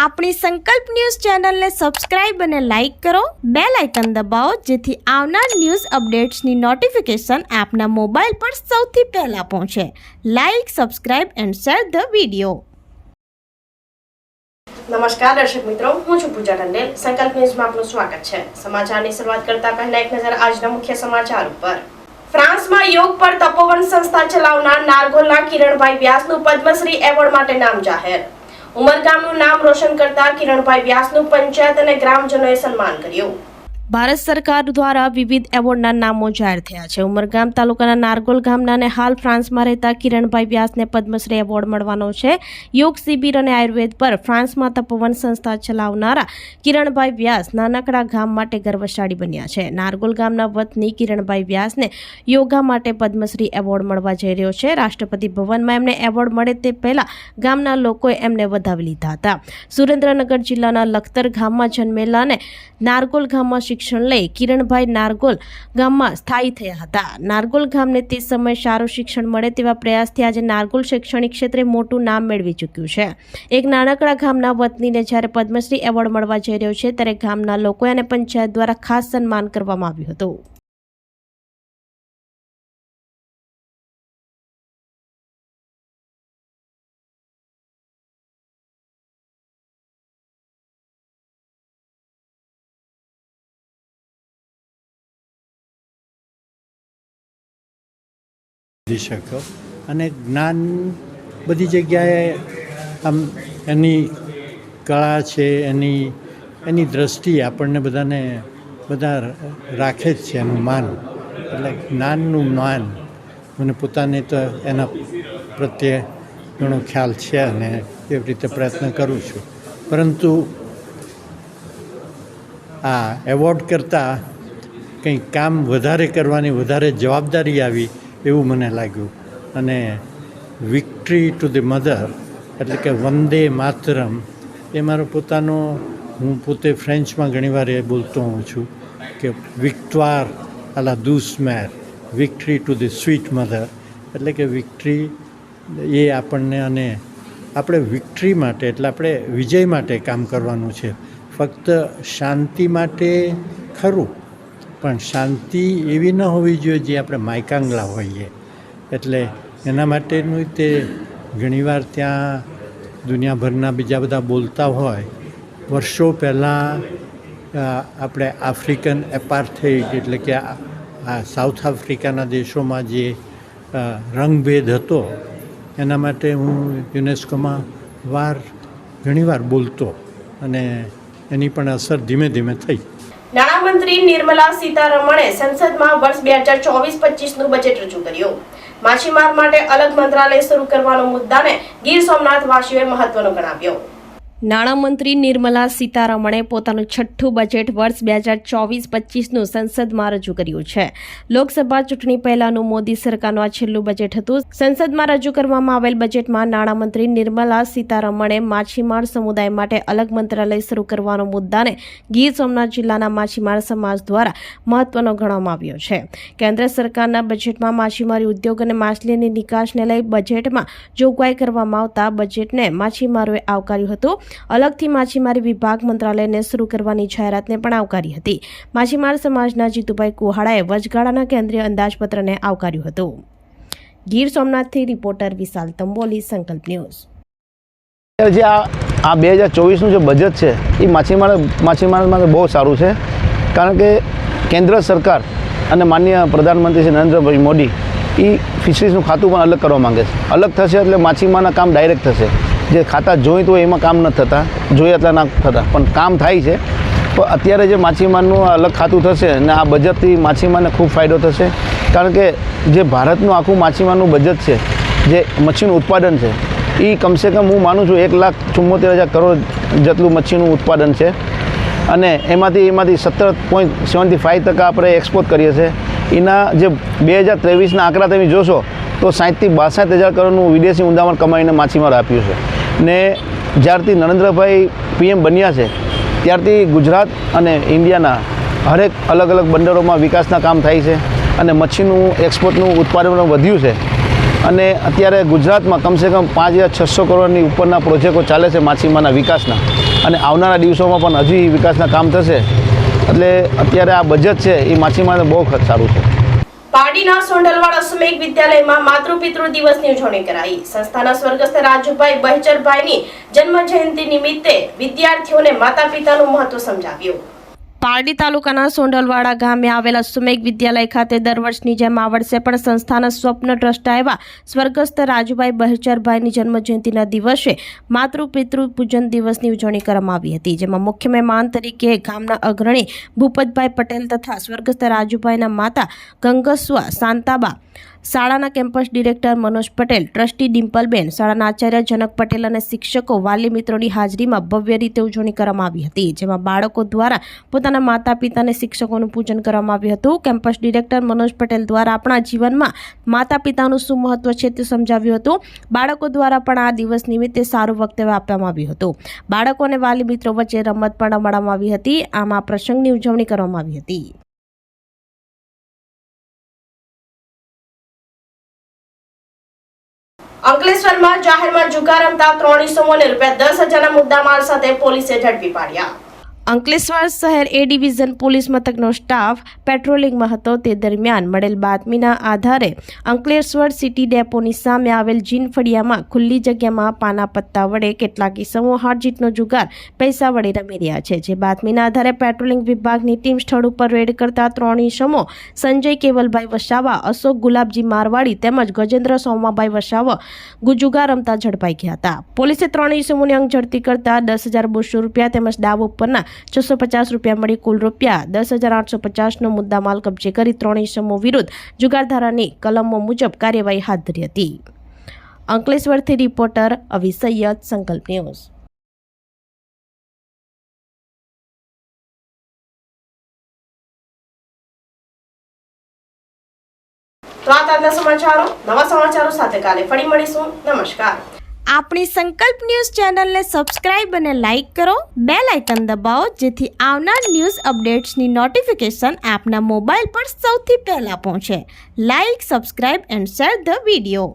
આપણી સંકલ્પ ન્યૂઝ ચેનલને સબસ્ક્રાઇબ અને લાઇક કરો, બેલ આઇકન દબાવો જેથી આવનાર ન્યૂઝ અપડેટ્સની નોટિફિકેશન આપના મોબાઈલ પર સૌથી પહેલા પહોંચે. Like, subscribe and share the video. નમસ્કાર દર્શક મિત્રો, હું છું પૂજા ટંડેલ. સંકલ્પ ન્યૂઝમાં આપનું સ્વાગત છે. સમાચારની શરૂઆત કરતા પહેલા એક નજર આજના મુખ્ય સમાચાર ઉપર. ફ્રાન્સમાં યોગ પર તપોવન સંસ્થા ચલાવનાર નારગોલના કિરણભાઈ વ્યાસનું પદ્મશ્રી એવોર્ડ માટે નામ જાહેર. ઉમરગામનું નામ રોશન કરતા કિરણભાઈ વ્યાસનું પંચાયત અને ગ્રામજનોએ સન્માન કર્યું. ભારત સરકાર દ્વારા વિવિધ એવોર્ડના નામો જાહેર થયા છે. ઉમરગામ તાલુકાના નારગોલ ગામના અને હાલ ફ્રાન્સમાં રહેતા કિરણભાઈ વ્યાસને પદ્મશ્રી એવોર્ડ મળવાનો છે. યોગ શિબિર અને આયુર્વેદ પર ફ્રાન્સમાં તપોવન સંસ્થા ચલાવનારા કિરણભાઈ વ્યાસ નાનકડા ગામ માટે ગર્વશાળી બન્યા છે. નારગોલ ગામના વતની કિરણભાઈ વ્યાસને યોગા માટે પદ્મશ્રી એવોર્ડ મળવા જઈ રહ્યો છે. રાષ્ટ્રપતિ ભવનમાં એમને એવોર્ડ મળે તે પહેલા ગામના લોકોએ એમને વધાવી લીધા હતા. સુરેન્દ્રનગર જિલ્લાના લખતર ગામમાં જન્મેલા અને નારગોલ ગામમાં શિક્ષણ લઈ કિરણભાઈ નારગોલ ગામમાં સ્થાયી થયા હતા. નારગોલ ગામને તે સમયે સારું શિક્ષણ મળે તેવા પ્રયાસથી આજે નારગોલ શૈક્ષણિક ક્ષેત્રે મોટું નામ મેળવી ચૂક્યું છે. એક નાનકડા ગામના વતનીને જ્યારે પદ્મશ્રી એવોર્ડ મળવા જઈ રહ્યો છે ત્યારે ગામના લોકો અને પંચાયત દ્વારા ખાસ સન્માન કરવામાં આવ્યું હતું. શકો અને જ્ઞાન બધી જગ્યાએ આમ એની કળા છે, એની દ્રષ્ટિએ આપણને બધા રાખે જ છે એનું માન. એટલે જ્ઞાનનું માન મને પોતાને તો એના પ્રત્યે ઘણો ખ્યાલ છે અને એવી રીતે પ્રયત્ન કરું છું. પરંતુ આ એવોર્ડ કરતાં કંઈક કામ વધારે કરવાની વધારે જવાબદારી આવી એવું મને લાગ્યું. અને વિક્ટરી ટુ ધ મધર એટલે કે વંદે માતરમ એ મારો પોતાનો, હું પોતે ફ્રેન્ચમાં ઘણીવાર એ બોલતો હોઉં છું કે વિક્ટોર આ લા douce mère, victory to the sweet mother. એટલે કે વિક્ટરી એ આપણને, અને આપણે વિક્ટરી માટે એટલે આપણે વિજય માટે કામ કરવાનું છે. ફક્ત શાંતિ માટે ખરું, પણ શાંતિ એવી ન હોવી જોઈએ જે આપણે માયકાંગલા હોઈએ. એટલે એના માટેનું તે ઘણીવાર ત્યાં દુનિયાભરના બીજા બધા બોલતા હોય. વર્ષો પહેલાં આપણે આફ્રિકન એપાર્થાઇડ એટલે કે આ સાઉથ આફ્રિકાના દેશોમાં જે રંગભેદ હતો એના માટે હું યુનેસ્કોમાં ઘણીવાર બોલતો અને એની પણ અસર ધીમે ધીમે થઈ. નાણામંત્રી નિર્મલા સીતારમણે સંસદમાં વર્ષ 2024-25નું બજેટ રજૂ કર્યું. માછીમાર માટે અલગ મંત્રાલય શરૂ કરવાનો મુદ્દાને ગીર સોમનાથ વાસીઓએ મહત્વનો ગણાવ્યો. નાણામંત્રી નિર્મલા સીતારમણે પોતાનું છઠ્ઠું બજેટ વર્ષ 2024-25નું સંસદમાં રજૂ કર્યું છે. લોકસભા ચૂંટણી પહેલાનું મોદી સરકારનું આ છેલ્લું બજેટ હતું. સંસદમાં રજૂ કરવામાં આવેલ બજેટમાં નાણામંત્રી નિર્મલા સીતારમણે માછીમાર સમુદાય માટે અલગ મંત્રાલય શરૂ કરવાનો મુદ્દાને ગીર સોમનાથ જિલ્લાના માછીમાર સમાજ દ્વારા મહત્વનો ગણવામાં આવ્યો છે. કેન્દ્ર સરકારના બજેટમાં માછીમારી ઉદ્યોગ અને માછલીની નિકાસને લઈ બજેટમાં જોગવાઈ કરવામાં આવતા બજેટને માછીમારોએ આવકાર્યું હતું. અલગથી માછીમારી વિભાગ મંત્રાલયને શરૂ કરવાની જાહેરાતને પણ આવકારી હતી. માછીમાર સમાજના જીતુભાઈ કુહાડાએ વચગાળાના કેન્દ્રીય અંદાજપત્રને આવકાર્યું હતું. ગીર સોમનાથથી રિપોર્ટર વિશાલ તંબોલી, સંકલ્પ ન્યૂઝ. જે આ 2024નું જે બજેટ છે એ માછીમાર માટે બહુ સારું છે. કારણ કે કેન્દ્ર સરકાર અને માનનીય પ્રધાનમંત્રી શ્રી નરેન્દ્રભાઈ મોદી એ ફિશરીઝનું ખાતું પણ અલગ કરવા માંગે છે. અલગ થશે એટલે માછીમારના કામ ડાયરેક્ટ થશે. જે ખાતા જોઈતું હોય એમાં કામ ન થતા, જોઈએ એટલા ના થતા, પણ કામ થાય છે. પણ અત્યારે જે માછીમારનું અલગ ખાતું થશે અને આ બજેટથી માછીમારને ખૂબ ફાયદો થશે. કારણ કે જે ભારતનું આખું માછીમારનું બજેટ છે, જે મચ્છીનું ઉત્પાદન છે, એ કમસે કમ હું માનું છું 1,74,000 કરોડ જેટલું મચ્છીનું ઉત્પાદન છે. અને એમાંથી 17.75% આપણે એક્સપોર્ટ કરીએ છીએ. એના જે 2023ના આંકડા તમે જોશો તો 60,000 થી 62,000 કરોડનું વિદેશી ઊંડામણ કમાઈને માછીમાર આપ્યું છે. ને જ્યારથી નરેન્દ્રભાઈ PM બન્યા છે ત્યારથી ગુજરાત અને ઇન્ડિયાના હરેક અલગ અલગ બંદરોમાં વિકાસના કામ થાય છે અને મચ્છીનું એક્સપોર્ટનું ઉત્પાદન વધ્યું છે. અને અત્યારે ગુજરાતમાં કમસે કમ 5,600 કરોડની ઉપરના પ્રોજેક્ટો ચાલે છે માછીમારના વિકાસના. અને આવનારા દિવસોમાં પણ હજી વિકાસના કામ થશે. એટલે અત્યારે આ બજેટ છે એ માછીમારને બહુ સારું છે. પારડીના સોંઢલવાડ અશ્વમેઘ વિદ્યાલયમાં માતૃપિતૃ દિવસની ઉજવણી કરાઈ. સંસ્થાના સ્વર્ગસ્થ રાજુભાઈ બહેચરભાઈની જન્મ જયંતિ નિમિત્તે વિદ્યાર્થીઓને માતા પિતાનું મહત્વ સમજાવ્યું. પારડી તાલુકાના સોંઢલવાડા ગામે આવેલા અશ્વમેઘ વિદ્યાલય ખાતે દર વર્ષની જેમ આ વર્ષે પણ સંસ્થાના સ્વપ્ન દ્રષ્ટા એવા સ્વર્ગસ્થ રાજુભાઈ બહેચરભાઈની જન્મજયંતિના દિવસે માતૃપિતૃ પૂજન દિવસની ઉજવણી કરવામાં આવી હતી, જેમાં મુખ્ય મહેમાન તરીકે ગામના અગ્રણી ભૂપતભાઈ પટેલ તથા સ્વર્ગસ્થ રાજુભાઈના માતા ગંગસ્વા શાંતાબા, શાળાના campus director Manoj Patel, trustee Dimpalben, શાળાના આચાર્ય જનક પટેલ અને શિક્ષકો, વાલી મિત્રોની હાજરીમાં ભવ્ય રીતે ઉજવણી કરવામાં આવી હતી, જેમાં બાળકો દ્વારા પોતાના માતા પિતાને શિક્ષકોનું પૂજન કરવામાં આવ્યું હતું. કેમ્પસ ડિરેક્ટર મનોજ પટેલ દ્વારા આપણા જીવનમાં માતા પિતાનું શું મહત્વ છે તે સમજાવ્યું હતું. બાળકો દ્વારા પણ આ દિવસ નિમિત્તે સારું વક્તવ્ય આપવામાં આવ્યું હતું. બાળકો અને વાલી મિત્રો વચ્ચે રમત પણ રમાડવામાં આવી હતી. આમ આ પ્રસંગની ઉજવણી કરવામાં આવી હતી. અંકલેશ્વરમાં જાહેરમાં જુગાર રમતા 3 ઇસમોને ₹10,000ના મુદ્દામાલ સાથે પોલીસે ઝડપી પાડ્યા. અંકલેશ્વર શહેર એ ડિવિઝન પોલીસ મથકનો સ્ટાફ પેટ્રોલિંગમાં હતો. તે દરમિયાન મળેલ બાતમીના આધારે અંકલેશ્વર સિટી ડેપોની સામે આવેલ જીન ફળિયામાં ખુલ્લી જગ્યામાં પાના પત્તા વડે કેટલાક ઇસમો હારજીતનો જુગાર પૈસા વડે રમી રહ્યા છે. જે બાતમીના આધારે પેટ્રોલિંગ વિભાગની ટીમ સ્થળ ઉપર રેડ કરતા 3 ઇસમો સંજય કેવલભાઈ વસાવા, અશોક ગુલાબજી મારવાડી તેમજ ગજેન્દ્ર સોમાભાઈ વસાવા જુગાર રમતા ઝડપાઈ ગયા હતા. પોલીસે 3 ઇસમોની અંગ ઝડપી કરતા ₹10,200 તેમજ દાવ ઉપરના ₹650 મળી કુલ ₹10,850નો મુદ્દામાલ કબજે કરી 3 ઇસમો વિરુદ્ધ જુગારધારાની કલમો મુજબ કાર્યવાહી હાથ ધરી હતી. અંકલેશ્વરથી રિપોર્ટર અવી સૈયદ, સંકલ્પ ન્યૂઝ. તો આ તાજા સમાચારો, નવા સમાચારો સાથે કાલે ફરી મળીશું. નમસ્કાર. આપણી સંકલ્પ ન્યૂઝ ચેનલને સબસ્ક્રાઇબ અને લાઇક કરો, બેલ આઇકન દબાવો જેથી આવનાર ન્યૂઝ અપડેટ્સની નોટિફિકેશન આપના મોબાઈલ પર સૌથી પહેલા પહોંચે. Like, subscribe and share the video.